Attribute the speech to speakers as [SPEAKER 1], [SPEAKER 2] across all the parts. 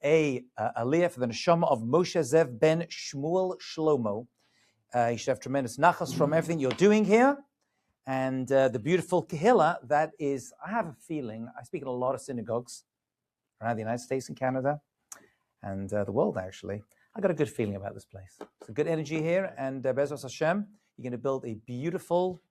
[SPEAKER 1] a aliyah for the neshama of Moshe Zev ben Shmuel Shlomo. You should have tremendous nachas from everything you're doing here. And the beautiful Kehillah that is, I have a feeling, I speak in a lot of synagogues around the United States and Canada and the world, actually. I got a good feeling about this place. It's a good energy here, and Bezos Hashem, you're going to build a beautiful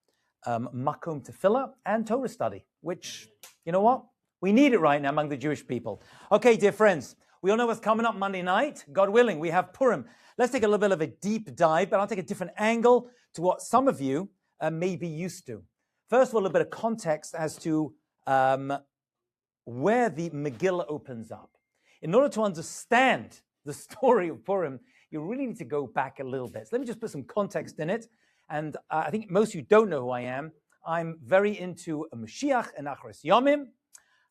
[SPEAKER 1] makom tefillah and Torah study, which, you know what? We need it right now among the Jewish people. Okay, dear friends, we all know what's coming up Monday night. God willing, we have Purim. Let's take a little bit of a deep dive, but I'll take a different angle to what some of you may be used to. First of all, a little bit of context as to where the Megillah opens up. In order to understand the story of Purim, you really need to go back a little bit. So let me just put some context in it. And I think most of you don't know who I am. I'm very into Mashiach and Achros Yomim.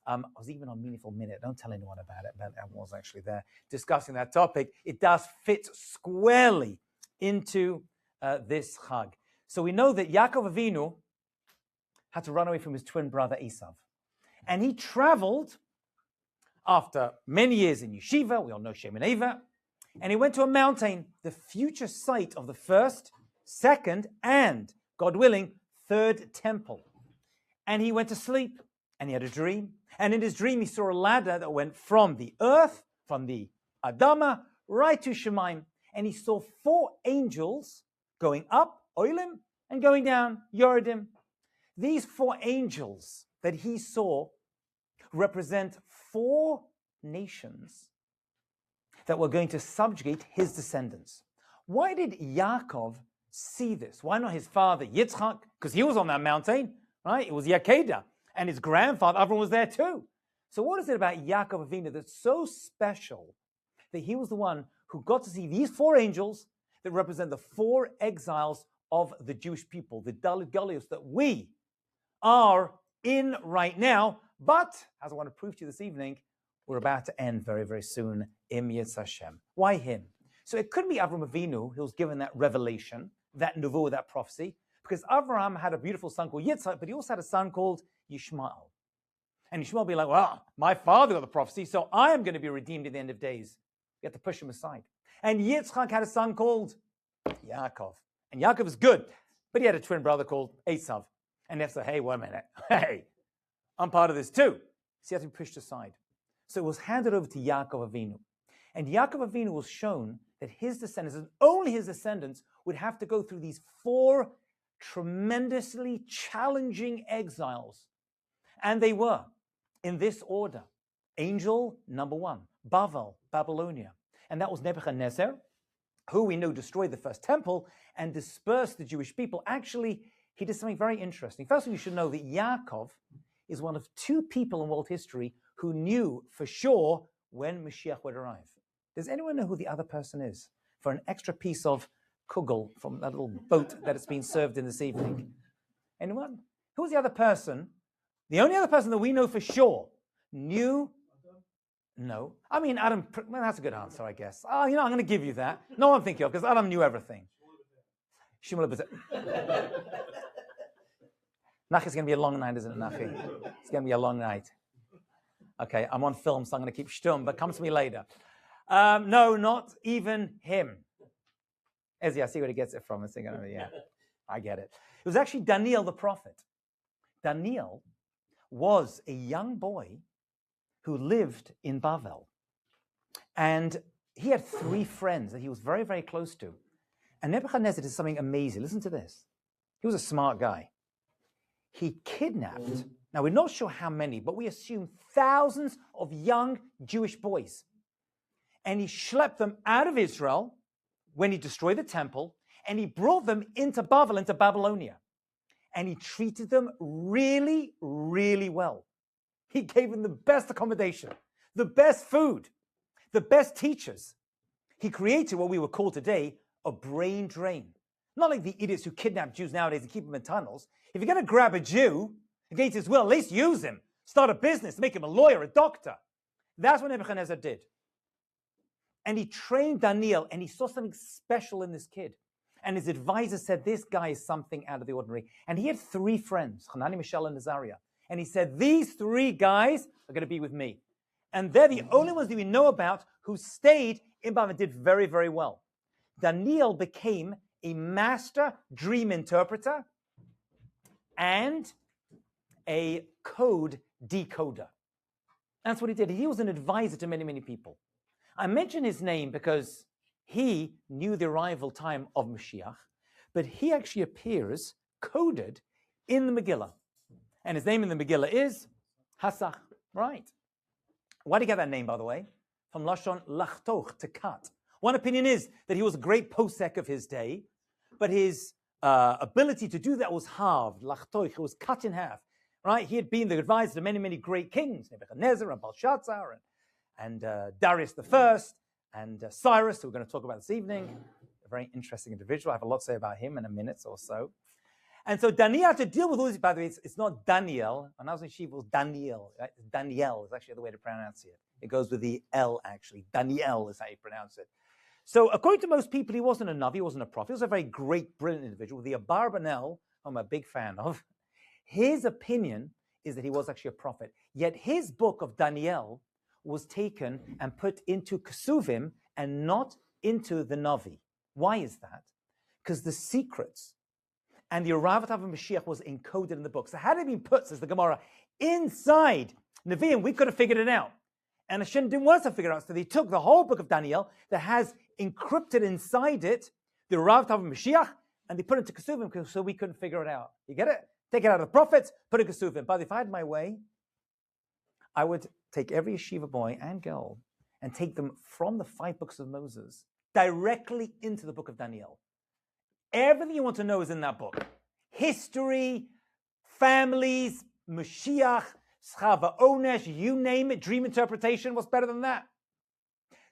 [SPEAKER 1] I was even on Meaningful Minute. Don't tell anyone about it, but I was actually there discussing that topic. It does fit squarely into this Chag. So we know that Yaakov Avinu had to run away from his twin brother Esav. And he traveled after many years in yeshiva. We all know Shem and Eva. And he went to a mountain, the future site of the first, second, and, God willing, third temple. And he went to sleep, and he had a dream. And in his dream, he saw a ladder that went from the earth, from the Adama, right to Shemaim. And he saw 4 angels going up, Oilim, and going down, Yordim. These 4 angels that he saw represent 4 nations that were going to subjugate his descendants. Why did Yaakov see this? Why not his father Yitzchak? Because he was on that mountain, right? It was Yaakeda, and his grandfather Avram was there too. So what is it about Yaakov Avinu that's so special that he was the one who got to see these 4 angels that represent the 4 exiles of the Jewish people, the Dalit Galios that we are in right now? But, as I want to prove to you this evening, we're about to end very, very soon, Im Yitz Hashem. Why him? So it couldn't be Avram Avinu who was given that revelation, that nevuah, that prophecy, because Avram had a beautiful son called Yitzchak, but he also had a son called Yishmael. And Yishmael would be like, well, my father got the prophecy, so I am going to be redeemed at the end of days. You have to push him aside. And Yitzchak had a son called Yaakov. And Yaakov is good, but he had a twin brother called Esav. And they said, hey, wait a minute. Hey, I'm part of this too. So he had to be pushed aside. So it was handed over to Yaakov Avinu. And Yaakov Avinu was shown that his descendants, and only his descendants, would have to go through these 4 tremendously challenging exiles. And they were, in this order. Angel number 1, Bavel, Babylonia. And that was Nebuchadnezzar, who we know destroyed the first temple and dispersed the Jewish people. Actually, he did something very interesting. First of all, you should know that Yaakov is one of 2 people in world history who knew for sure when Mashiach would arrive. Does anyone know who the other person is? For an extra piece of kugel from that little boat that it's been served in this evening. Anyone? Who's the other person? The only other person that we know for sure knew. No. I mean, Adam, well, that's a good answer, I guess. Oh, I'm going to give you that. No, I'm thinking of, because Adam knew everything. Shimon Nach is going to be a long night, isn't it, Nachi? It's going to be a long night. Okay, I'm on film, so I'm going to keep stum, but come to me later. No, not even him. Ezzy, I see where he gets it from. It's going to be, yeah, I get it. It was actually Daniel the prophet. Daniel was a young boy who lived in Bavel. And he had 3 friends that he was very, very close to. And Nebuchadnezzar did something amazing. Listen to this. He was a smart guy. He kidnapped, now we're not sure how many, but we assume thousands of young Jewish boys. And he schlepped them out of Israel when he destroyed the temple, and he brought them into Bavel, into Babylonia. And he treated them really, really well. He gave them the best accommodation, the best food, the best teachers. He created what we would call today a brain drain. Not like the idiots who kidnap Jews nowadays and keep them in tunnels. If you're going to grab a Jew against his will, at least use him. Start a business, make him a lawyer, a doctor. That's what Nebuchadnezzar did. And he trained Daniel, and he saw something special in this kid. And his advisor said, this guy is something out of the ordinary. And he had 3 friends, Hanani, Mishael, and Azariah. And he said, these 3 guys are going to be with me. And they're the only ones that we know about who stayed in Babylon and did very, very well. Daniel became a master dream interpreter and a code decoder. That's what he did. He was an advisor to many, many people. I mention his name because he knew the arrival time of Mashiach, but he actually appears coded in the Megillah. And his name in the Megillah is Hasach, right? Why did he get that name, by the way? From Lashon lachtoch, to cut. One opinion is that he was a great posek of his day, but his ability to do that was halved. Lachtoch, it was cut in half, right? He had been the advisor to many, many great kings, Nebuchadnezzar and Belshazzar and Darius I and Cyrus, who we're going to talk about this evening. A very interesting individual. I have a lot to say about him in a minute or so. And so Daniel had to deal with all this. By the way, it's not Daniel. When I was in Shiva, it was Daniel. Right? Daniel is actually the way to pronounce it. It goes with the L, actually. Daniel is how you pronounce it. So according to most people, he wasn't a Navi, he wasn't a prophet. He was a very great, brilliant individual. The Abarbanel, who I'm a big fan of, his opinion is that he was actually a prophet. Yet his book of Daniel was taken and put into Kesuvim and not into the Navi. Why is that? Because the secrets and the Aravat of Mashiach was encoded in the book. So had it been put, says the Gemara, inside Nevi'im, we could have figured it out. And Hashem didn't want us to figure it out. So they took the whole book of Daniel that has encrypted inside it the Aravat of Mashiach, and they put it into Kesuvim so we couldn't figure it out. You get it? Take it out of the prophets, put it in Kesuvim. But if I had my way, I would take every yeshiva boy and girl and take them from the 5 books of Moses directly into the book of Daniel. Everything you want to know is in that book. History, families, Mashiach, Schava Onesh, you name it, dream interpretation. What's better than that?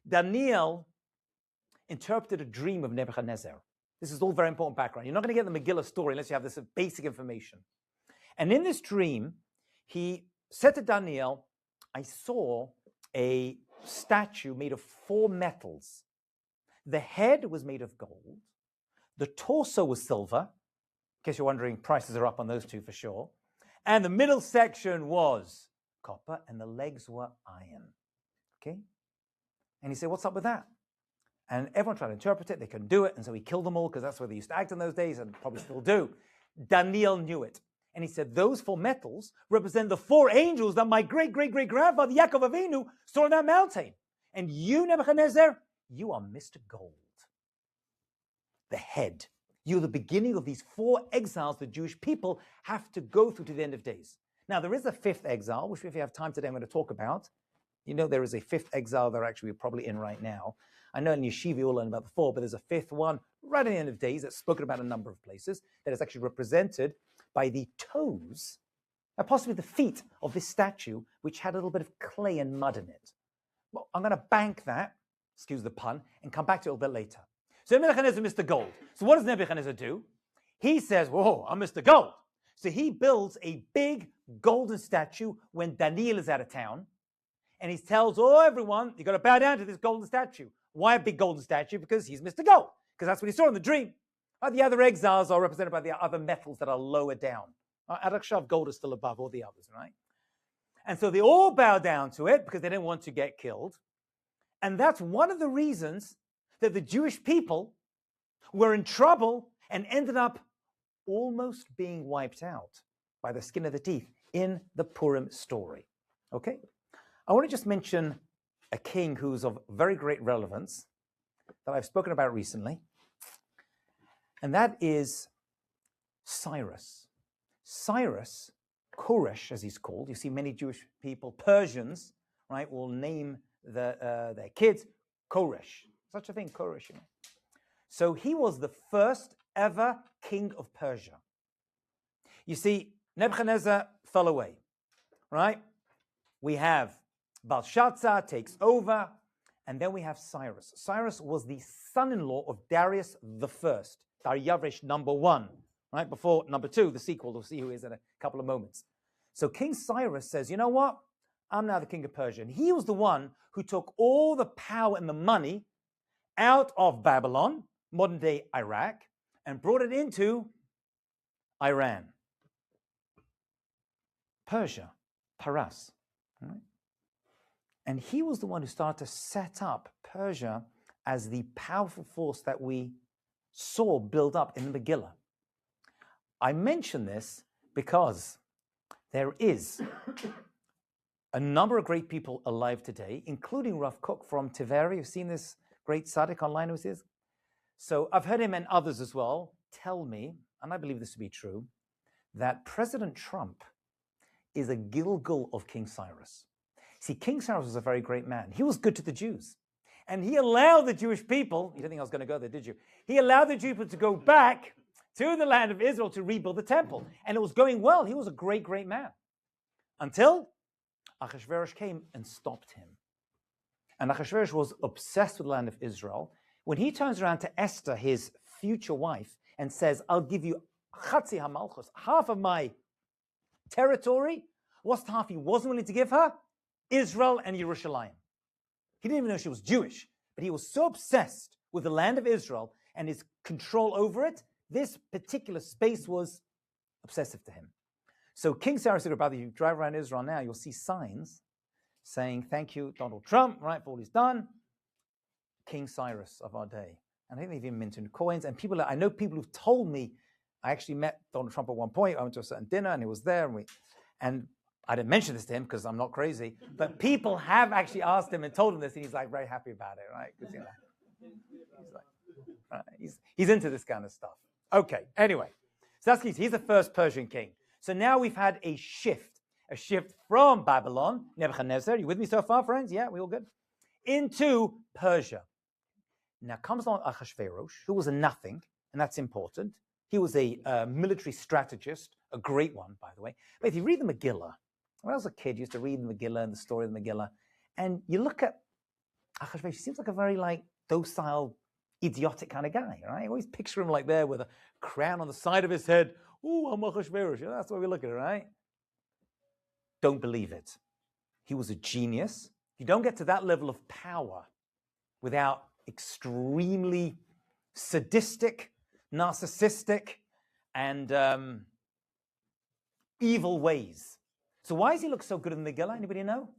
[SPEAKER 1] Daniel interpreted a dream of Nebuchadnezzar. This is all very important background. You're not going to get the Megillah story unless you have this basic information. And in this dream, he said to Daniel, I saw a statue made of 4 metals. The head was made of gold. The torso was silver. In case you're wondering, prices are up on those two for sure. And the middle section was copper, and the legs were iron. Okay? And he said, what's up with that? And everyone tried to interpret it. They couldn't do it. And so he killed them all because that's where they used to act in those days and probably still do. Daniel knew it. And he said, those 4 metals represent the 4 angels that my great-great-great-grandfather Yaakov Avinu saw on that mountain. And you, Nebuchadnezzar, you are Mr. Gold. The head. You're the beginning of these 4 exiles the Jewish people have to go through to the end of days. Now, there is a 5th exile, which if you have time today, I'm going to talk about. You know there is a 5th exile that actually we're probably in right now. I know in Yeshiva you'll learn about the 4, but there's a 5th one right at the end of days that's spoken about in a number of places that is actually represented by the toes, and possibly the feet of this statue, which had a little bit of clay and mud in it. Well, I'm going to bank that, excuse the pun, and come back to it a little bit later. So Nebuchadnezzar is Mr. Gold. So what does Nebuchadnezzar do? He says, whoa, I'm Mr. Gold. So he builds a big golden statue when Daniel is out of town. And he tells, everyone, you got to bow down to this golden statue. Why a big golden statue? Because he's Mr. Gold. Because that's what he saw in the dream. The other exiles are represented by the other metals that are lower down. Arakshav, gold is still above all the others, right? And so they all bow down to it because they didn't want to get killed. And that's one of the reasons that the Jewish people were in trouble and ended up almost being wiped out by the skin of the teeth in the Purim story. Okay? I want to just mention a king who's of very great relevance that I've spoken about recently, and that is Cyrus. Cyrus, Koresh, as he's called. You see many Jewish people, Persians, right, will name their kids Koresh. Such a thing, Koresh. You know. So he was the first ever king of Persia. You see, Nebuchadnezzar fell away, right? We have Belshazzar takes over, and then we have Cyrus. Cyrus was the son-in-law of Darius I, Darius number 1, right? Before number 2, the sequel. We'll see who he is in a couple of moments. So King Cyrus says, you know what? I'm now the king of Persia. And he was the one who took all the power and the money out of Babylon, modern-day Iraq, and brought it into Iran. Persia, Paras. Right? And he was the one who started to set up Persia as the powerful force that we saw build up in the Megillah. I mention this because there is a number of great people alive today, including Rav Kook from Tiveri. You've seen this great tzaddik online who says. So I've heard him and others as well tell me, and I believe this to be true, that President Trump is a Gilgal of King Cyrus. See, King Cyrus was a very great man. He was good to the Jews. And he allowed the Jewish people, you didn't think I was going to go there, did you? He allowed the Jewish people to go back to the land of Israel to rebuild the temple. And it was going well. He was a great, great man. Until Achashverosh came and stopped him. And Achashverosh was obsessed with the land of Israel. When he turns around to Esther, his future wife, and says, I'll give you Chatzi HaMalchus, half of my territory. What's the half he wasn't willing to give her? Israel and Yerushalayim. He didn't even know she was Jewish, but he was so obsessed with the land of Israel and his control over it, this particular space was obsessive to him. So King Cyrus said, brother, you drive around Israel now, you'll see signs saying, thank you, Donald Trump, right, for all he's done. King Cyrus of our day. And I think they've even minted coins. And I know people who've told me, I actually met Donald Trump at one point. I went to a certain dinner and he was there. And I didn't mention this to him because I'm not crazy. But people have actually asked him and told him this. And he's like very happy about it, right? Because he's into this kind of stuff. Okay, anyway. So that's he's the first Persian king. So now we've had a shift from Babylon, Nebuchadnezzar. You with me so far, friends? Yeah, we all good? Into Persia. Now comes along Ahasuerus, who was a nothing, and that's important. He was a military strategist, a great one, by the way. But if you read the Megillah, when I was a kid, I used to read the Megillah and the story of the Megillah, and you look at Ahasuerus, he seems like a very docile, idiotic kind of guy, right? I always picture him like there with a crown on the side of his head. Oh, I'm Ahasuerus. That's the way we look at it, right? Don't believe it. He was a genius. You don't get to that level of power without extremely sadistic, narcissistic, and evil ways. So why does he look so good in the Megillah? Anybody know?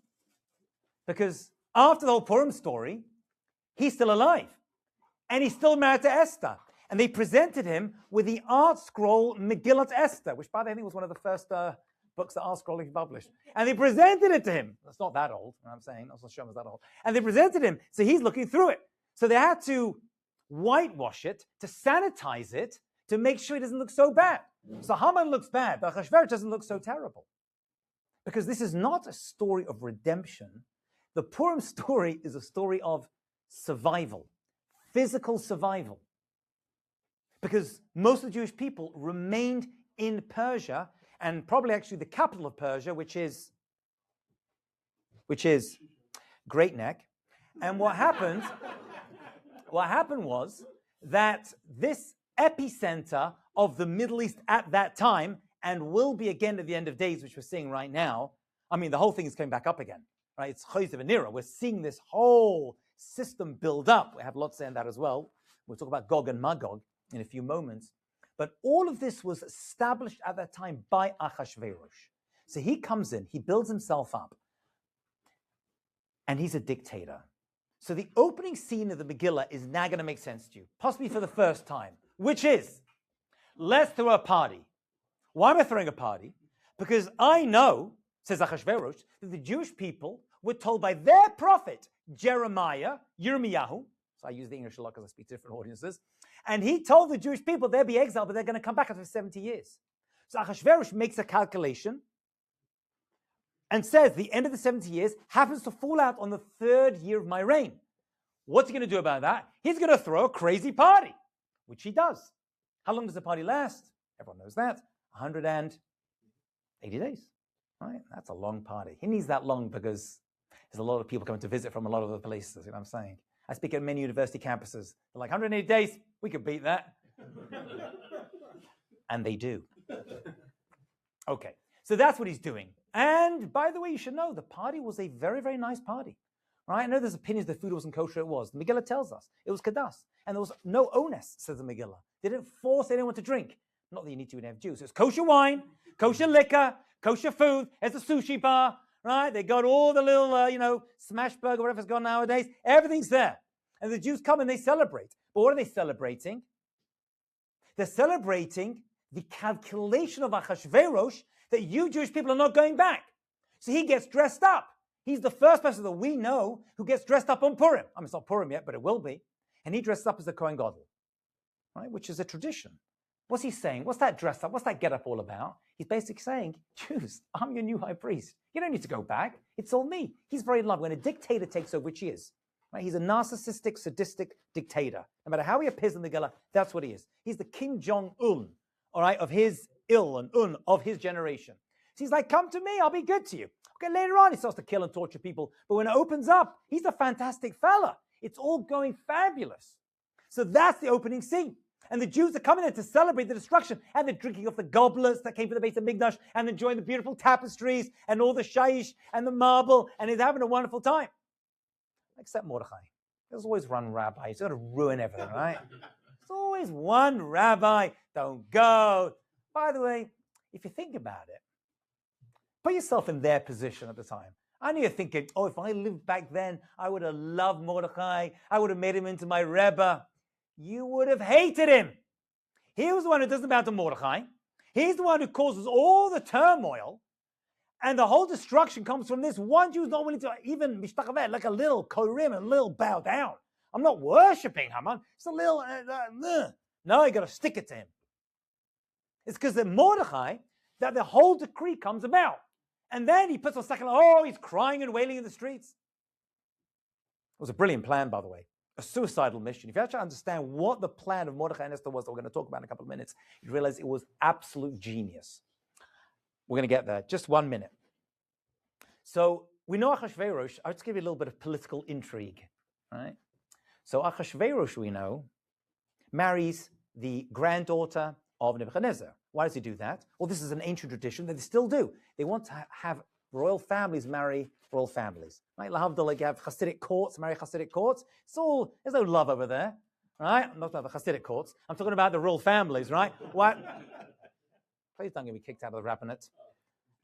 [SPEAKER 1] Because after the whole Purim story, he's still alive. And he's still married to Esther. And they presented him with the art scroll Megillat Esther, which by the way, I think was one of the first books that art scroll published. And they presented it to him. That's not that old, you know what I'm saying. That's not sure it was that old. And they presented him, so he's looking through it. So they had to whitewash it, to sanitize it, to make sure it doesn't look so bad. So Haman looks bad, but Ahasuerus doesn't look so terrible. Because this is not a story of redemption. The Purim story is a story of survival, physical survival. Because most of the Jewish people remained in Persia, and probably actually the capital of Persia, which is Great Neck. And what happened was that this epicenter of the Middle East at that time, and will be again at the end of days, which we're seeing right now. I mean, the whole thing is coming back up again, right? It's Choshev and Nira. We're seeing this whole system build up. We have lots to say on that as well. We'll talk about Gog and Magog in a few moments. But all of this was established at that time by Ahasuerus. So he comes in, he builds himself up, and he's a dictator. So the opening scene of the Megillah is now going to make sense to you, possibly for the first time, which is, let's throw a party. Why am I throwing a party? Because I know, says Ahasuerus, that the Jewish people were told by their prophet, Jeremiah, Yirmiyahu, so I use the English a lot because I speak to different audiences, and he told the Jewish people they'll be exiled, but they're going to come back after 70 years. So Ahasuerus makes a calculation and says the end of the 70 years happens to fall out on the 3rd year of my reign. What's he going to do about that? He's going to throw a crazy party, which he does. How long does the party last? Everyone knows that. 180 days, right? That's a long party. He needs that long because there's a lot of people coming to visit from a lot of other places, you know what I'm saying? I speak at many university campuses. They're like, 180 days, we could beat that. And they do. Okay, so that's what he's doing. And by the way, you should know, the party was a very, very nice party. Right? I know there's opinions that food wasn't kosher, it was. The Megillah tells us it was kadas. And there was no onus, says the Megillah. They didn't force anyone to drink. Not that you need to when you have Jews. It's kosher wine, kosher liquor, kosher food. It's a sushi bar, right? They got all the little, smash burger, whatever's gone nowadays. Everything's there. And the Jews come and they celebrate. But what are they celebrating? They're celebrating the calculation of Achashverosh that you Jewish people are not going back. So he gets dressed up. He's the first person that we know who gets dressed up on Purim. I mean, it's not Purim yet, but it will be. And he dressed up as the Kohen Gadol, right? Which is a tradition. What's he saying? What's that dress up? What's that get up all about? He's basically saying, Jews, I'm your new high priest. You don't need to go back. It's all me. He's very loved. When a dictator takes over, which he is, right? He's a narcissistic, sadistic dictator. No matter how he appears in the Megillah, that's what he is. He's the Kim Jong-un, all right, of his of his generation. So he's like, come to me, I'll be good to you. Okay, later on, he starts to kill and torture people. But when it opens up, he's a fantastic fella. It's all going fabulous. So that's the opening scene. And the Jews are coming there to celebrate the destruction. And they're drinking off the goblets that came from the base of Mikdash and enjoying the beautiful tapestries and all the shaish and the marble. And he's having a wonderful time. Except Mordechai. There's always one rabbi. He's got to ruin everything, right? There's always one rabbi. Don't go. By the way, if you think about it, put yourself in their position at the time. I know you're thinking, oh, if I lived back then, I would have loved Mordechai. I would have made him into my Rebbe. You would have hated him. He was the one who doesn't bow to Mordechai. He's the one who causes all the turmoil. And the whole destruction comes from this one Jew who's not willing to even mishtachaveh, like a little korim, a little bow down. I'm not worshipping Haman. It's a little, no, you got to stick it to him. It's because of Mordechai that the whole decree comes about. And then he puts on second, he's crying and wailing in the streets. It was a brilliant plan, by the way. A suicidal mission. If you actually understand what the plan of Mordechai and Esther was that we're going to talk about in a couple of minutes, you realize it was absolute genius. We're going to get there. Just 1 minute. So we know Achashverosh. I'll just give you a little bit of political intrigue. Right? So Achashverosh, we know, marries the granddaughter of Nebuchadnezzar. Why does he do that? Well, this is an ancient tradition that they still do. They want to have royal families marry royal families. Right? Lahavdil, you have Hasidic courts, marry Hasidic courts. There's no love over there. Right? I'm not about the Hasidic courts. I'm talking about the royal families, right? What? Please don't get me kicked out of the rabbinate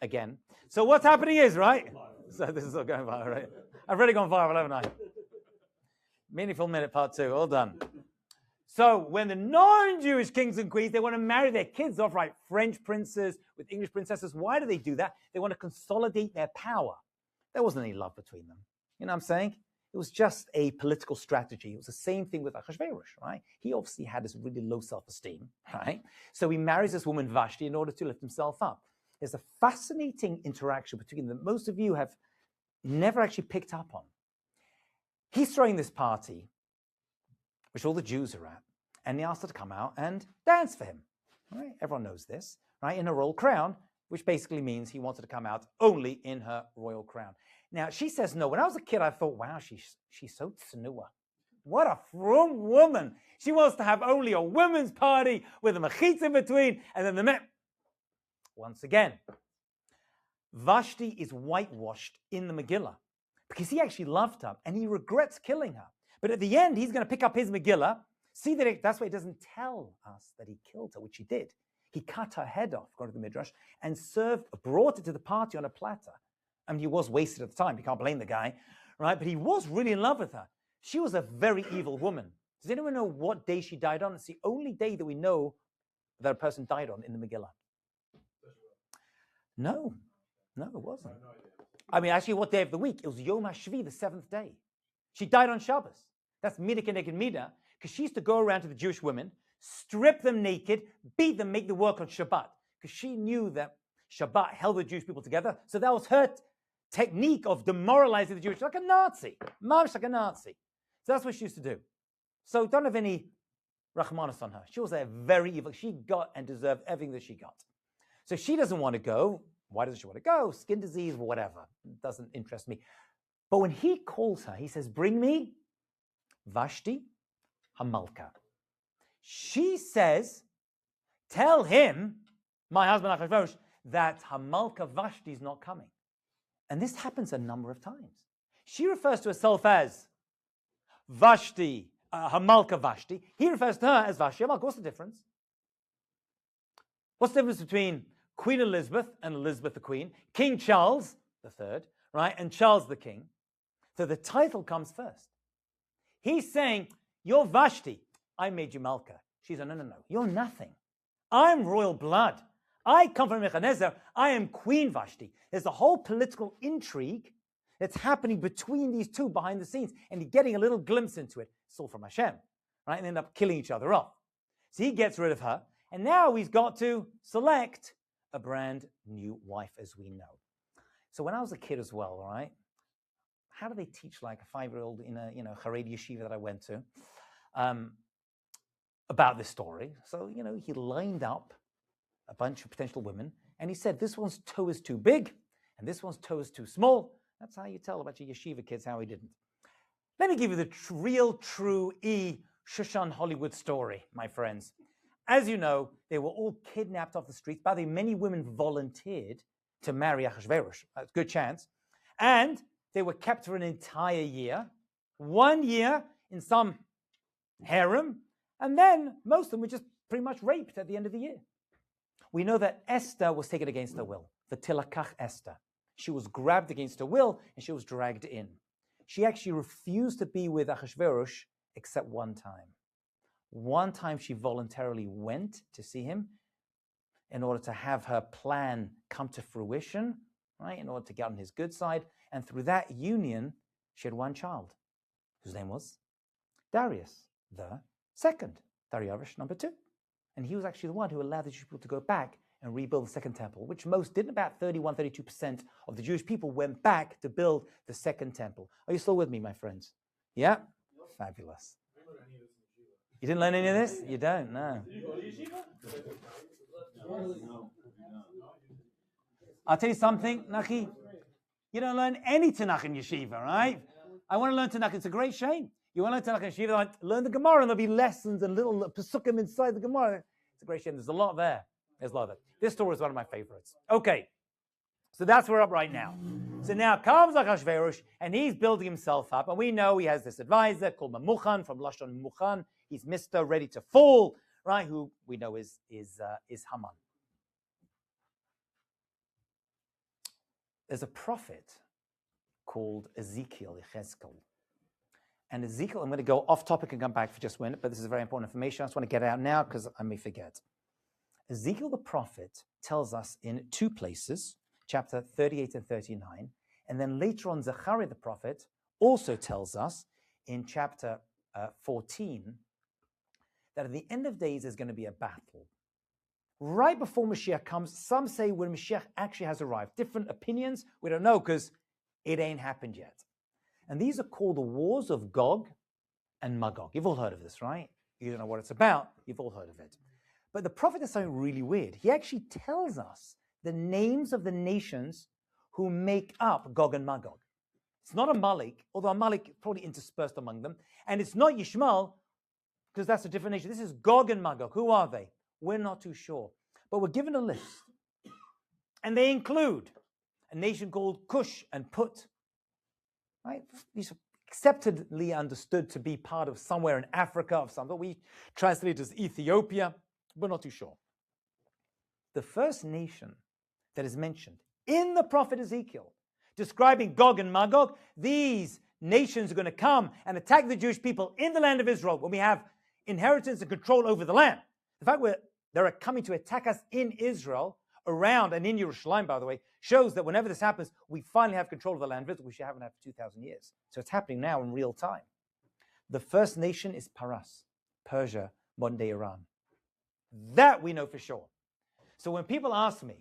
[SPEAKER 1] again. So what's happening is, right? So this is all going viral, right? I've already gone viral, haven't I? Meaningful Minute Part 2, all done. So when the non-Jewish kings and queens, they want to marry their kids off, right? French princes with English princesses. Why do they do that? They want to consolidate their power. There wasn't any love between them. You know what I'm saying? It was just a political strategy. It was the same thing with Achashverosh, right? He obviously had this really low self-esteem, right? So he marries this woman Vashti in order to lift himself up. There's a fascinating interaction between them that most of you have never actually picked up on. He's throwing this party, which all the Jews are at, and he asked her to come out and dance for him. Right? Everyone knows this, right? In a royal crown, which basically means he wanted to come out only in her royal crown. Now, she says no. When I was a kid, I thought, wow, she's so tznuah. What a frum woman. She wants to have only a women's party with a mechitza in between, and then the men. Once again, Vashti is whitewashed in the Megillah because he actually loved her, and he regrets killing her. But at the end, he's going to pick up his Megillah, see that that's why it doesn't tell us that he killed her, which he did. He cut her head off, according to the Midrash, and brought it to the party on a platter. I mean, he was wasted at the time. You can't blame the guy, right? But he was really in love with her. She was a very evil woman. Does anyone know what day she died on? It's the only day that we know that a person died on in the Megillah. No, it wasn't. I mean, actually, what day of the week? It was Yom HaShvi, the 7th day. She died on Shabbos. That's Midah Keneged Midah, because she used to go around to the Jewish women, strip them naked, beat them, make them work on Shabbat, because she knew that Shabbat held the Jewish people together. So that was her technique of demoralizing the Jewish, like a Nazi, march like a Nazi. So that's what she used to do. So don't have any Rahmanas on her. She was a very evil. She got and deserved everything that she got. So she doesn't want to go. Why doesn't she want to go? Skin disease, whatever. It doesn't interest me. But when he calls her, he says, bring me Vashti Hamalka. She says, tell him, my husband Achashverosh, that Hamalka Vashti is not coming. And this happens a number of times. She refers to herself as Vashti, Hamalka Vashti. He refers to her as Vashti Hamalka. What's the difference? What's the difference between Queen Elizabeth and Elizabeth the Queen, King Charles III, right, and Charles the king. So the title comes first. He's saying, you're Vashti. I made you Malka. She's like, no. You're nothing. I'm royal blood. I come from Nebuchadnezzar. I am Queen Vashti. There's a whole political intrigue that's happening between these two behind the scenes, and you're getting a little glimpse into it. It's all from Hashem, right? And they end up killing each other off. So he gets rid of her, and now he's got to select a brand new wife, as we know. So when I was a kid as well, right? How do they teach like a 5-year-old in a Haredi yeshiva that I went to about this story? So he lined up a bunch of potential women, and he said, this one's toe is too big, and this one's toe is too small. That's how you tell about your yeshiva kids how he didn't. Let me give you the real, true Shushan Hollywood story, my friends. As you know, they were all kidnapped off the streets. By the way, many women volunteered to marry Achashverosh. That's a good chance. And they were kept for an entire year. 1 year in some harem. And then most of them were just pretty much raped at the end of the year. We know that Esther was taken against her will. The Tilakach Esther. She was grabbed against her will and she was dragged in. She actually refused to be with Achashverosh except one time. One time she voluntarily went to see him in order to have her plan come to fruition, right? In order to get on his good side. And through that union, she had one child, whose name was Darius the second, Darius number 2. And he was actually the one who allowed the Jewish people to go back and rebuild the second temple, which most didn't. About 32% of the Jewish people went back to build the second temple. Are you still with me, my friends? Yeah? Fabulous. You didn't learn any of this? You don't? No. I'll tell you something, Nachi. You don't learn any Tanakh in yeshiva, right? I want to learn Tanakh. It's a great shame. You want to learn Tanakh in yeshiva, learn the Gemara, and there'll be lessons and little pesukim inside the Gemara. It's a great shame. There's a lot there. There's a lot of it. This story is one of my favorites. Okay, so that's where we're up right now. So now comes Achashverosh, and he's building himself up, and we know he has this advisor called Memuchan from Lashon Memuchan. He's Mr. Ready to Fall, right? Who we know is Haman. There's a prophet called Ezekiel. And Ezekiel, I'm going to go off topic and come back for just a minute, but this is very important information. I just want to get it out now because I may forget. Ezekiel the prophet tells us in 2 places, chapter 38 and 39, and then later on Zechariah the prophet also tells us in chapter 14 that at the end of days there's going to be a battle. Right before Mashiach comes, some say when Mashiach actually has arrived. Different opinions, we don't know because it ain't happened yet. And these are called the wars of Gog and Magog. You've all heard of this, right? You don't know what it's about, you've all heard of it. But the prophet does something really weird. He actually tells us the names of the nations who make up Gog and Magog. It's not Amalek, although Amalek probably interspersed among them. And it's not Yishmael, because that's a different nation. This is Gog and Magog. Who are they? We're not too sure. But we're given a list. And they include a nation called Cush and Put. Right? These are acceptedly understood to be part of somewhere in Africa of some, but we translate it as Ethiopia. We're not too sure. The first nation that is mentioned in the prophet Ezekiel, describing Gog and Magog, these nations are going to come and attack the Jewish people in the land of Israel when we have inheritance and control over the land. The fact they're coming to attack us in Israel, around and in Yerushalayim, by the way, shows that whenever this happens, we finally have control of the land, which we haven't had for 2,000 years. So it's happening now in real time. The first nation is Paras, Persia, modern-day Iran. That we know for sure. So when people ask me,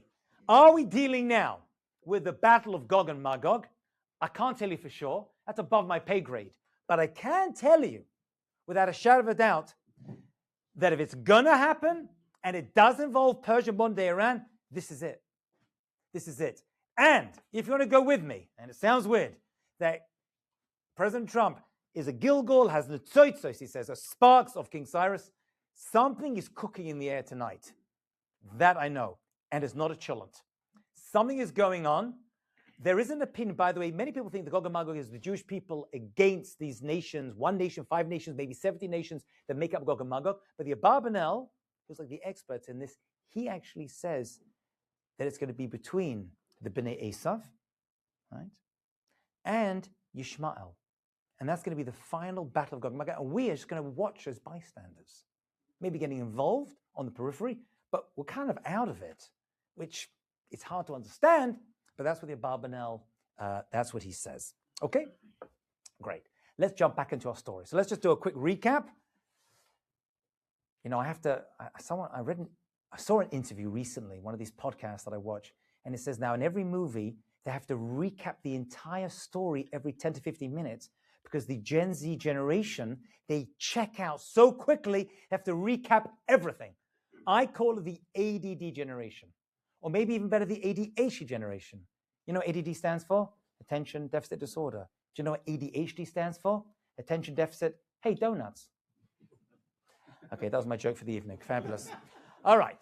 [SPEAKER 1] are we dealing now with the battle of Gog and Magog? I can't tell you for sure. That's above my pay grade. But I can tell you, without a shadow of a doubt, that if it's going to happen, and it does involve Persia, modern-day Iran, this is it. This is it. And if you want to go with me, and it sounds weird, that President Trump is a Gilgal, has the tzotzos, he says, sparks of King Cyrus. Something is cooking in the air tonight. That I know. And it's not a chillant. Something is going on. There is an opinion, by the way, many people think the Gog and Magog is the Jewish people against these nations, 1 nation, 5 nations, maybe 70 nations that make up Gog and Magog. But the Abarbanel, who's like the experts in this, he actually says that it's going to be between the Bnei Esav right? And Yishmael. And that's going to be the final battle of Gog and Magog. And we are just going to watch as bystanders, maybe getting involved on the periphery, but we're kind of out of it, which it's hard to understand, but that's what the Abarbanel, that's what he says. Okay, great. Let's jump back into our story. So let's just do a quick recap. You know, I saw an interview recently, one of these podcasts that I watch, and it says now in every movie, they have to recap the entire story every 10 to 15 minutes because the Gen Z generation, they check out so quickly, they have to recap everything. I call it the ADD generation, or maybe even better, the ADHD generation. You know what ADD stands for? Attention Deficit Disorder. Do you know what ADHD stands for? Attention Deficit, hey, donuts. Okay, that was my joke for the evening. Fabulous. All right.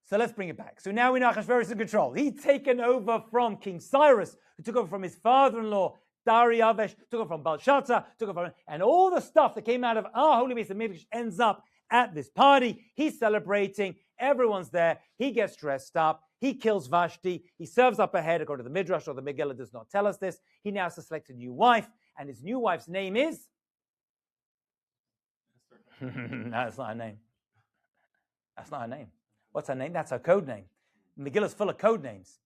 [SPEAKER 1] So let's bring it back. So now we know Ahasuerus is in control. He'd taken over from King Cyrus, who took over from his father-in-law, Dariavesh, took over from Belshazzar, took over from, and all the stuff that came out of our holy base of Mikdash ends up at this party. He's celebrating. Everyone's there. He gets dressed up. He kills Vashti. He serves up a head, according to the Midrash, or the Megila does not tell us this. He now has to select a new wife, and his new wife's name is? No, that's not her name. That's not her name. What's her name? That's her code name. Megillah is full of code names.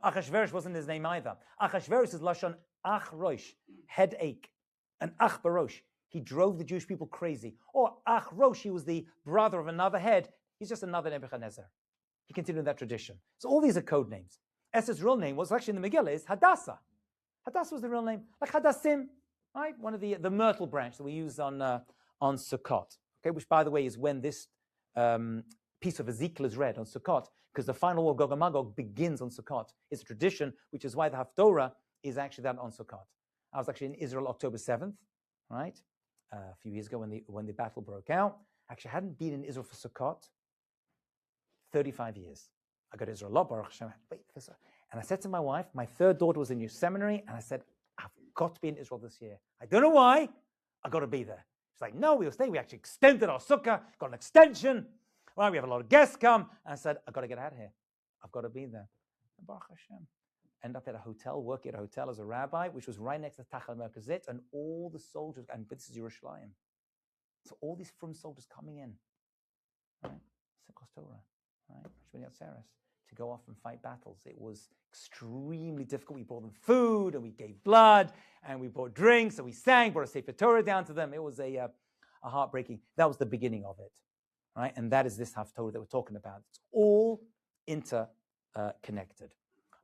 [SPEAKER 1] Achashverosh wasn't his name either. Achashverosh is Lashon Ach Rosh, headache, and Ach Barosh. He drove the Jewish people crazy. Or Ach Rosh, he was the brother of another head. He's just another Nebuchadnezzar. He continued that tradition. So all these are code names. Esther's real name was actually in the Megillah is Hadassah. Hadassah was the real name, like Hadassim, right? One of the myrtle branch that we use on Sukkot. Okay, which by the way is when this piece of Ezekiel is read on Sukkot, because the final war of Gog and Magog begins on Sukkot. It's a tradition, which is why the Haftorah is actually that on Sukkot. I was actually in Israel October 7th, right? A few years ago when the battle broke out. Actually, I hadn't been in Israel for Sukkot 35 years. I go to Israel a lot, Baruch Hashem. And I said to my wife, my third daughter was in new seminary, and I said, I've got to be in Israel this year. I don't know why, I've got to be there. She's like, no, we'll stay. We actually extended our sukkah, got an extension. Well, we have a lot of guests come. And I said, I've got to get out of here. I've got to be there. And Baruch Hashem. End up at a hotel, working at a hotel as a rabbi, which was right next to Tachal Merkazit, and all the soldiers, and this is Yerushalayim. So all these frum soldiers coming in, right? Simchas Torah, right? To go off and fight battles. It was extremely difficult. We brought them food, and we gave blood, and we brought drinks, and we sang, brought a Sefer Torah down to them. It was a heartbreaking. That was the beginning of it, right? And that is this Haftorah that we're talking about. It's all interconnected.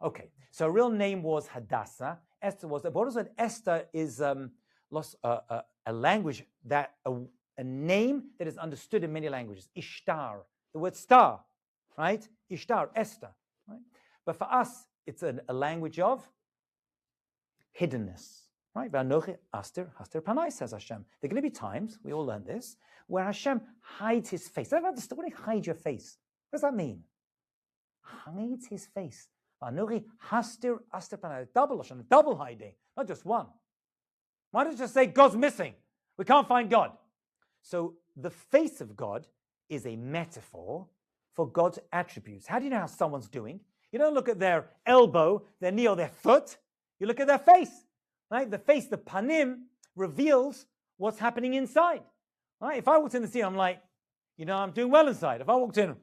[SPEAKER 1] Okay, so her real name was Hadassah. Esther was. What is it? Esther is a language that a name that is understood in many languages. Ishtar, the word star, right? Ishtar, Esther, right? But for us, it's a language of hiddenness, right? V'anochi aster panai, says Hashem. There are going to be times, we all learn this, where Hashem hides his face. I don't understand. What do you hide your face? What does that mean? Hides his face. V'anochi aster panai, double hiding, not just one. Why don't you just say God's missing? We can't find God. So the face of God is a metaphor for God's attributes. How do you know how someone's doing? You don't look at their elbow, their knee, or their foot. You look at their face, right? The face, the panim, reveals what's happening inside, right? If I walked in the scene, I'm like, you know, I'm doing well inside. If I walked in,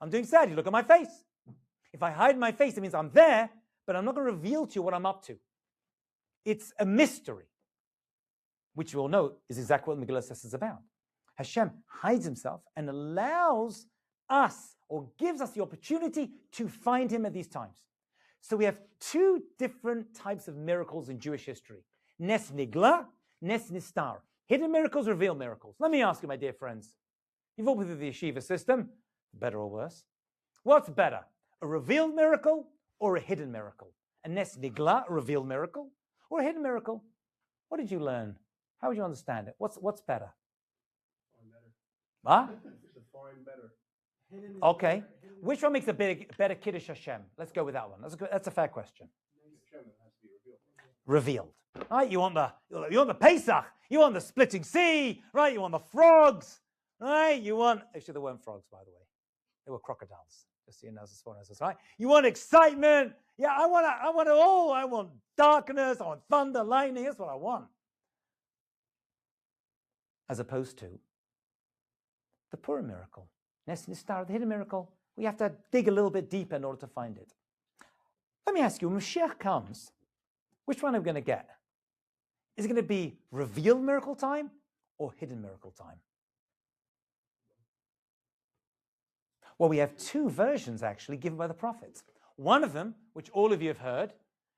[SPEAKER 1] I'm doing sad. You look at my face. If I hide my face, it means I'm there, but I'm not going to reveal to you what I'm up to. It's a mystery, which you all know is exactly what Megillah says is about. Hashem hides himself and allows us, or gives us the opportunity to find him at these times. So we have two different types of miracles in Jewish history. Nes Nigla, Nes Nistar. Hidden miracles, revealed miracles. Let me ask you, my dear friends. You've all been through the yeshiva system, better or worse. What's better, a revealed miracle or a hidden miracle? A Nes Nigla, a revealed miracle, or a hidden miracle? What did you learn? How would you understand it? What's better? Huh?
[SPEAKER 2] Define better.
[SPEAKER 1] Okay. Which one makes a better Kiddush Hashem? Let's go with that one. That's a fair question. Revealed. Right? You want the Pesach. You want the splitting sea. Right? You want the frogs. Right? Actually, there weren't frogs, by the way. They were crocodiles. Just so you know, right? You want excitement? Yeah, I want it all. I want darkness. I want thunder, lightning. That's what I want. As opposed to the Purim miracle. Nes Nistar, the hidden miracle. We have to dig a little bit deeper in order to find it. Let me ask you, when Mashiach comes, which one are we going to get? Is it going to be revealed miracle time or hidden miracle time? Well, we have two versions actually given by the prophets. One of them, which all of you have heard,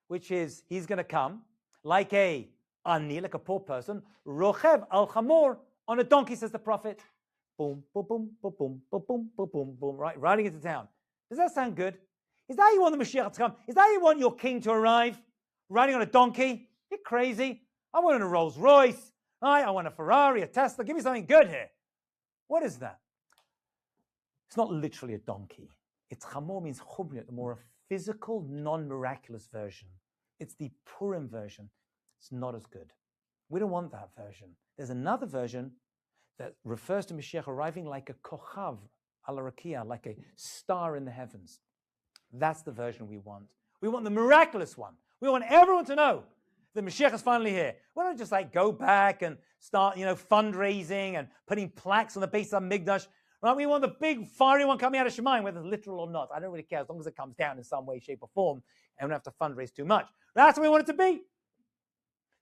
[SPEAKER 1] which is he's going to come like a ani, like a poor person, rochev al chamor, on a donkey, says the prophet. Boom, boom, boom, boom, boom, boom, boom, boom, boom, boom, right, riding into town. Does that sound good? Is that how you want the Mashiach to come? Is that how you want your king to arrive? Riding on a donkey? You're crazy. I want a Rolls Royce. Right? I want a Ferrari, a Tesla. Give me something good here. What is that? It's not literally a donkey. It's chamor means chumriyat, the more physical, non-miraculous version. It's the Purim version. It's not as good. We don't want that version. There's another version that refers to Mashiach arriving like a kochav ala rakia, like a star in the heavens. That's the version we want. We want the miraculous one. We want everyone to know that Mashiach is finally here. We don't just like go back and start, fundraising and putting plaques on the base of Mikdash. Right? We want the big fiery one coming out of Shemayim, whether it's literal or not. I don't really care as long as it comes down in some way, shape, or form, and we don't have to fundraise too much. That's what we want it to be.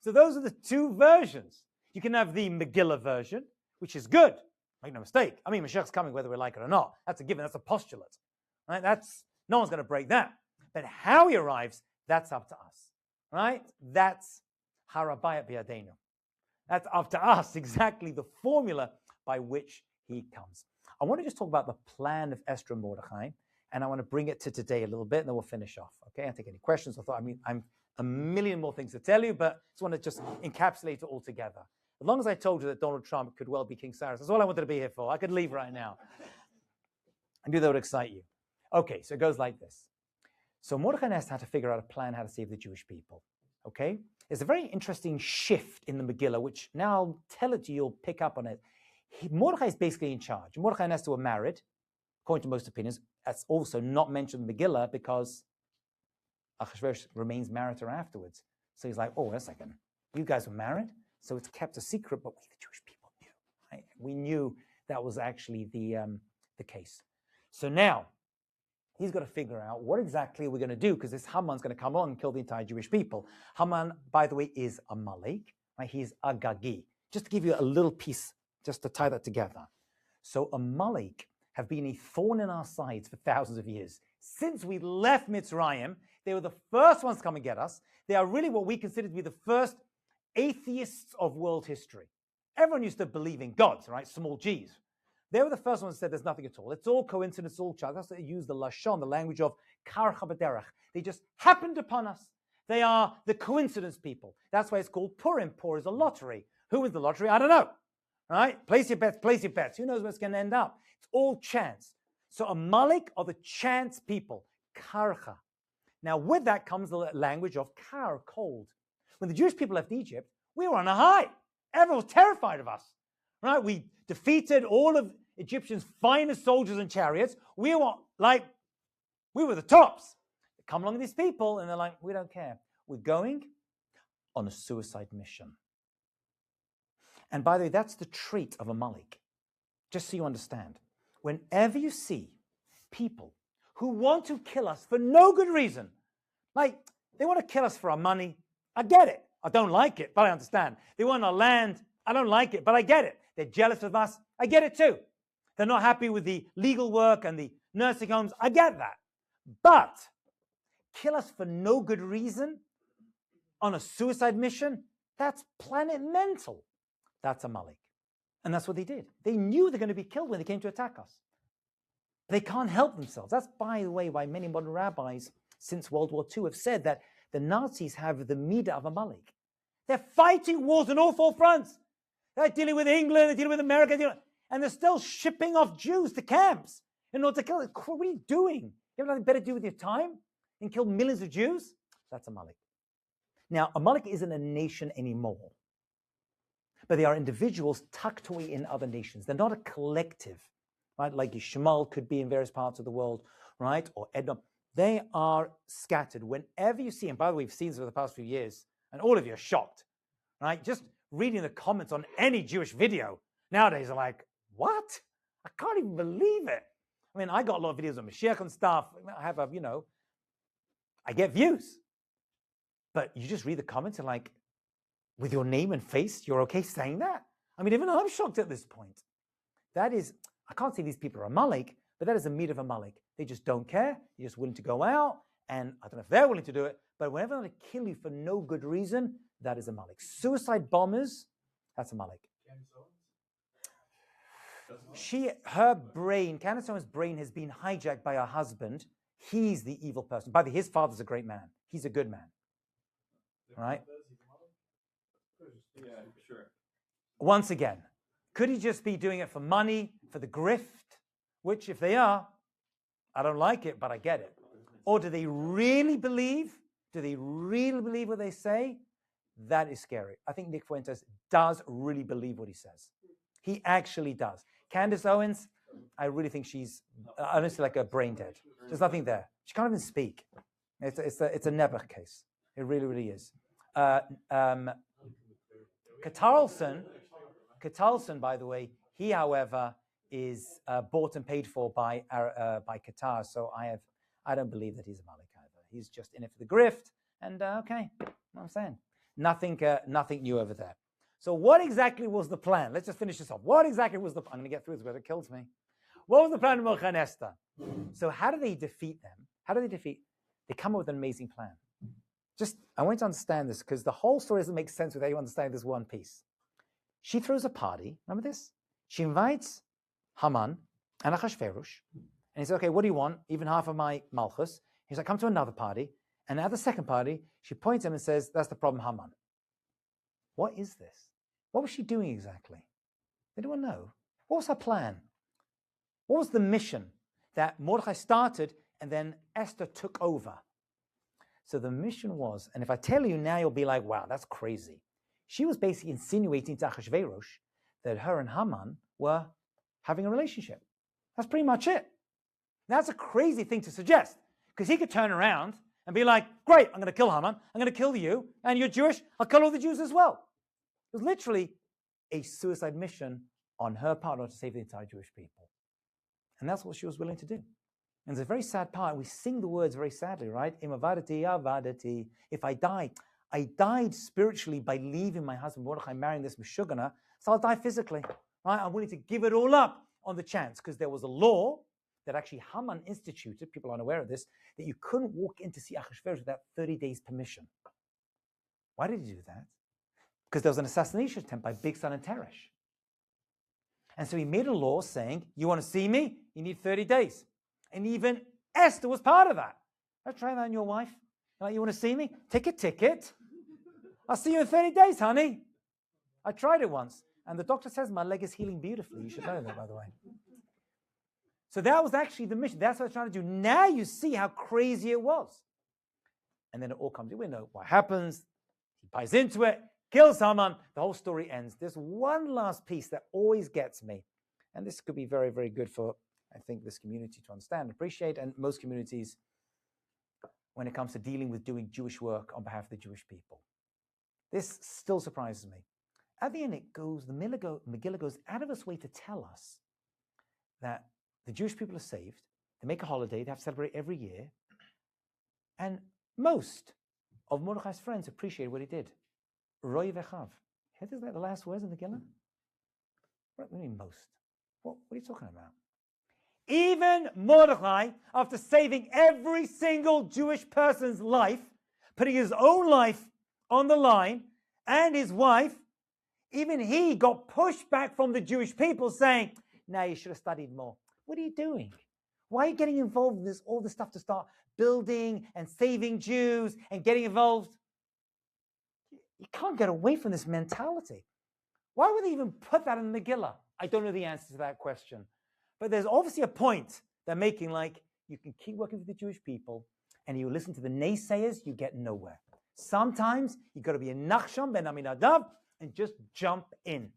[SPEAKER 1] So those are the two versions. You can have the Megila version, which is good. Make no mistake. I mean, Mashiach's coming whether we like it or not. That's a given. That's a postulate. Right? No one's going to break that. But how he arrives, that's up to us. Right? That's Harabayat Biadenu. That's up to us, exactly the formula by which he comes. I want to just talk about the plan of Esther and Mordechai, and I want to bring it to today a little bit, and then we'll finish off. Okay? I'll take any questions. I'm a million more things to tell you, but I just want to just encapsulate it all together. As long as I told you that Donald Trump could well be King Cyrus, that's all I wanted to be here for. I could leave right now. I knew that would excite you. Okay, so it goes like this. So Mordechai and Esther had to figure out a plan how to save the Jewish people. Okay? There's a very interesting shift in the Megillah, which now I'll tell it to you, you'll pick up on it. Mordechai is basically in charge. Mordechai and Esther were married, according to most opinions. That's also not mentioned in Megillah because Achashverosh remains married to her afterwards. So he's like, oh, wait a second. You guys were married? So it's kept a secret, but we, the Jewish people, knew. Right? We knew that was actually the case. So now, he's got to figure out what exactly we're going to do, because this Haman's going to come on and kill the entire Jewish people. Haman, by the way, is a Amalek. Right? He's Agagi. Just to give you a little piece, just to tie that together. So Amalek have been a thorn in our sides for thousands of years. Since we left Mitzrayim, they were the first ones to come and get us. They are really what we consider to be the first atheists of world history. Everyone used to believe in gods, right? Small g's. They were the first ones that said there's nothing at all. It's all coincidence, it's all chance. That's why they use the lashon, the language of karcha b'derech. They just happened upon us. They are the coincidence people. That's why it's called Purim. Pur is a lottery. Who wins the lottery? I don't know. Right? Place your bets, place your bets. Who knows where it's going to end up? It's all chance. So Amalek are the chance people. Karcha. Now with that comes the language of kar, cold. When the Jewish people left Egypt, we were on a high. Everyone was terrified of us. Right? We defeated all of Egyptians' finest soldiers and chariots. We were the tops. They come along these people and they're like, we don't care. We're going on a suicide mission. And by the way, that's the trait of Amalek. Just so you understand. Whenever you see people who want to kill us for no good reason, like they want to kill us for our money, I get it. I don't like it, but I understand. They want our land, I don't like it, but I get it. They're jealous of us, I get it too. They're not happy with the legal work and the nursing homes, I get that. But kill us for no good reason on a suicide mission, that's planet mental. That's Amalek. And that's what they did. They knew they're going to be killed when they came to attack us. They can't help themselves. That's, by the way, why many modern rabbis since World War II have said that the Nazis have the midah of Amalek. They're fighting wars on all four fronts. They're dealing with England, they're dealing with America, and they're still shipping off Jews to camps in order to kill them. What are you doing? You have nothing better to do with your time than kill millions of Jews? That's Amalek. Now, Amalek isn't a nation anymore, but they are individuals tucked away in other nations. They're not a collective, right? Like Ishmael could be in various parts of the world, right, or Edom, they are scattered. Whenever you see, and by the way, we've seen this over the past few years, and all of you are shocked, right? Just reading the comments on any Jewish video nowadays are like, what? I can't even believe it. I mean, I got a lot of videos on Mashiach and stuff. I have I get views. But you just read the comments and like, with your name and face, you're okay saying that? I mean, even I'm shocked at this point. That is, I can't say these people are Amalek, but that is a meat of Amalek. They just don't care. They're just willing to go out, and I don't know if they're willing to do it, but whenever they want to kill you for no good reason, that is Amalek. Suicide bombers, that's Amalek. Candace Owens' brain has been hijacked by her husband. He's the evil person. By the way, his father's a great man. He's a good man. Right?
[SPEAKER 2] Yeah, sure.
[SPEAKER 1] Once again, could he just be doing it for money, for the grift? Which, if they are, I don't like it, but I get it. Or do they really believe? Do they really believe what they say? That is scary. I think Nick Fuentes does really believe what he says. He actually does. Candace Owens, I really think she's honestly like a brain dead. There's nothing there. She can't even speak. It's a Nebuch case. It really, really is. Katarlson, by the way, he, however, is bought and paid for by Qatar. So I don't believe that he's a Malik either. He's just in it for the grift. And okay, what I'm saying. Nothing new over there. So what exactly was the plan? Let's just finish this off. What exactly was the plan? I'm going to get through this because it kills me. What was the plan of Mordechai and Esther? So how do they defeat them? They come up with an amazing plan. I want you to understand this because the whole story doesn't make sense without you understanding this one piece. She throws a party. Remember this? She invites Haman and Achashverosh. And he says, okay, what do you want? Even half of my malchus. He's like, come to another party. And at the second party, she points at him and says, that's the problem, Haman. What is this? What was she doing exactly? Did anyone know? What was her plan? What was the mission that Mordechai started and then Esther took over? So the mission was, and if I tell you now, you'll be like, wow, that's crazy. She was basically insinuating to Achashverosh that her and Haman were having a relationship. That's pretty much it. That's a crazy thing to suggest, because he could turn around and be like, great, I'm going to kill Haman, I'm going to kill you, and you're Jewish, I'll kill all the Jews as well. It was literally a suicide mission on her part to save the entire Jewish people. And that's what she was willing to do. And it's a very sad part. We sing the words very sadly, right? If I died spiritually by leaving my husband Mordechai, marrying this Meshugana, so I'll die physically, right? I'm willing to give it all up on the chance, because there was a law that actually Haman instituted, people aren't aware of this, that you couldn't walk in to see Achashverosh without 30 days permission. Why did he do that? Because there was an assassination attempt by Big Son and Teresh. And so he made a law saying, you want to see me? You need 30 days. And even Esther was part of that. Let's try that on your wife. Like, you want to see me? Take a ticket. I'll see you in 30 days, honey. I tried it once. And the doctor says my leg is healing beautifully. You should know that, by the way. So that was actually the mission. That's what I was trying to do. Now you see how crazy it was. And then it all comes. We know what happens. He buys into it, kills Haman. The whole story ends. There's one last piece that always gets me. And this could be very, very good for, I think, this community to understand and appreciate, and most communities when it comes to dealing with doing Jewish work on behalf of the Jewish people. This still surprises me. At the end, it goes, the Megillah goes out of its way to tell us that the Jewish people are saved. They make a holiday. They have to celebrate every year. And most of Mordechai's friends appreciate what he did. Roy vechav. Isn't that the last words in the Megillah? What do you mean most? What are you talking about? Even Mordechai, after saving every single Jewish person's life, putting his own life on the line, and his wife, even he got pushed back from the Jewish people saying, "Now you should have studied more." What are you doing? Why are you getting involved in all this stuff to start building and saving Jews and getting involved? You can't get away from this mentality. Why would they even put that in the Megillah? I don't know the answer to that question. But there's obviously a point they're making, like, you can keep working with the Jewish people, and you listen to the naysayers, you get nowhere. Sometimes you've got to be a Nachshon ben Aminadav and just jump in.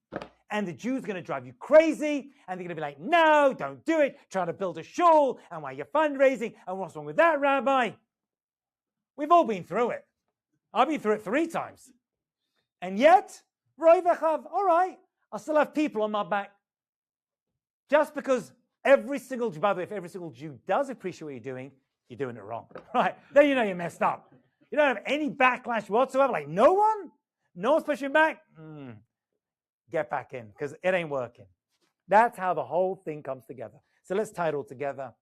[SPEAKER 1] and the Jews are going to drive you crazy, and they're going to be like, no, don't do it, trying to build a shul, and why you're fundraising, and what's wrong with that, Rabbi? We've all been through it. I've been through it 3 times. And yet, Roi V'chav, all right, I'll still have people on my back. Just because every single Jew, by the way, if every single Jew does appreciate what you're doing it wrong, right? Then you know you messed up. You don't have any backlash whatsoever. Like, no one's pushing back. Get back in, because it ain't working. That's how the whole thing comes together. So let's tie it all together,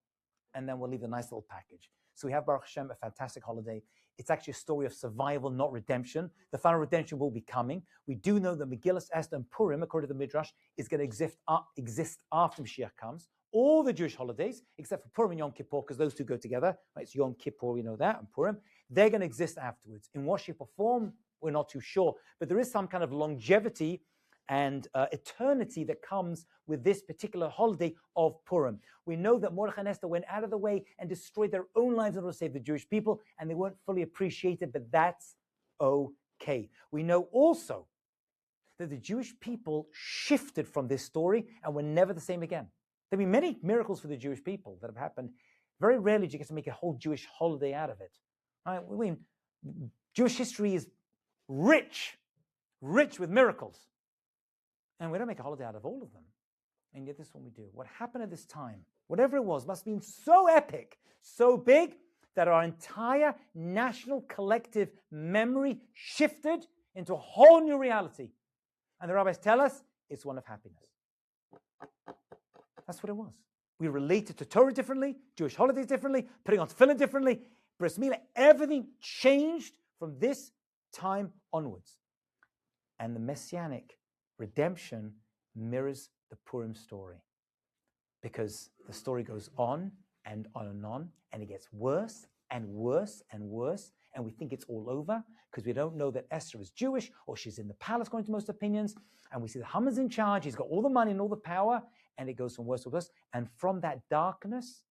[SPEAKER 1] and then we'll leave a nice little package. So we have, Baruch Hashem, a fantastic holiday. It's actually a story of survival, not redemption. The final redemption will be coming. We do know that Megillah, Esther, and Purim, according to the Midrash, is going to exist after Mashiach comes. All the Jewish holidays, except for Purim and Yom Kippur, because those two go together. Right? It's Yom Kippur, we know that, and Purim. They're going to exist afterwards. In what shape or form, we're not too sure. But there is some kind of longevity and eternity that comes with this particular holiday of Purim. We know that Mordechai and Esther went out of the way and destroyed their own lives in order to save the Jewish people, and they weren't fully appreciated, but that's okay. We know also that the Jewish people shifted from this story and were never the same again. There have been many miracles for the Jewish people that have happened. Very rarely do you get to make a whole Jewish holiday out of it. Right? I mean, Jewish history is rich with miracles. And we don't make a holiday out of all of them. And yet this is what we do. What happened at this time, whatever it was, must have been so epic, so big, that our entire national collective memory shifted into a whole new reality. And the rabbis tell us it's one of happiness. That's what it was. We related to Torah differently, Jewish holidays differently, putting on tefillin differently. Bris Milah, everything changed from this time onwards. And the Messianic redemption mirrors the Purim story, because the story goes on and on and on, and it gets worse and worse and worse, and we think it's all over because we don't know that Esther is Jewish or she's in the palace, according to most opinions, and we see that Haman's in charge, he's got all the money and all the power, and it goes from worse to worse. And from that darkness,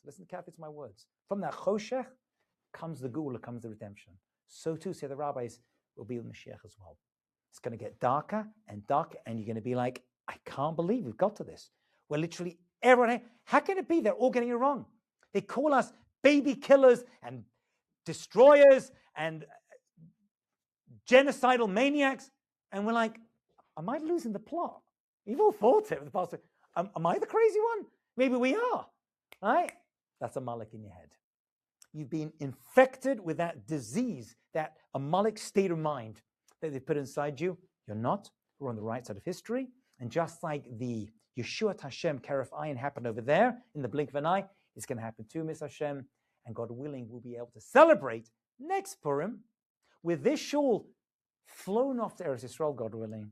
[SPEAKER 1] listen carefully to my words, from that choshech comes the Geula, comes the redemption. So too, say the rabbis, will be with Mashiach as well. It's going to get darker and darker, and you're going to be like, I can't believe we've got to this. Where literally everyone, how can it be they're all getting it wrong? They call us baby killers and destroyers and genocidal maniacs, and we're like, am I losing the plot? You've all thought it with the past. Am I the crazy one? Maybe we are, right? That's a Amalek in your head. You've been infected with that disease, that Amalek state of mind that they put inside you. You're not. We're on the right side of history. And just like the Yeshua Hashem Keref Ayin happened over there in the blink of an eye, it's going to happen too, Miss Hashem. And God willing, we'll be able to celebrate next Purim with this shul flown off to Eretz Yisrael, God willing,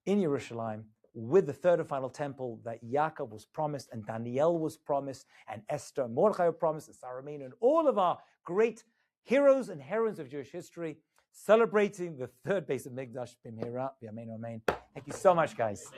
[SPEAKER 1] in Yerushalayim, with the third and final temple that Yaakov was promised, and Daniel was promised, and Esther and Mordechai were promised, and Sarah Menu, and all of our great heroes and heroines of Jewish history, celebrating the third base of Mikdash. B'mehera, b'yameinu amen. Thank you so much, guys.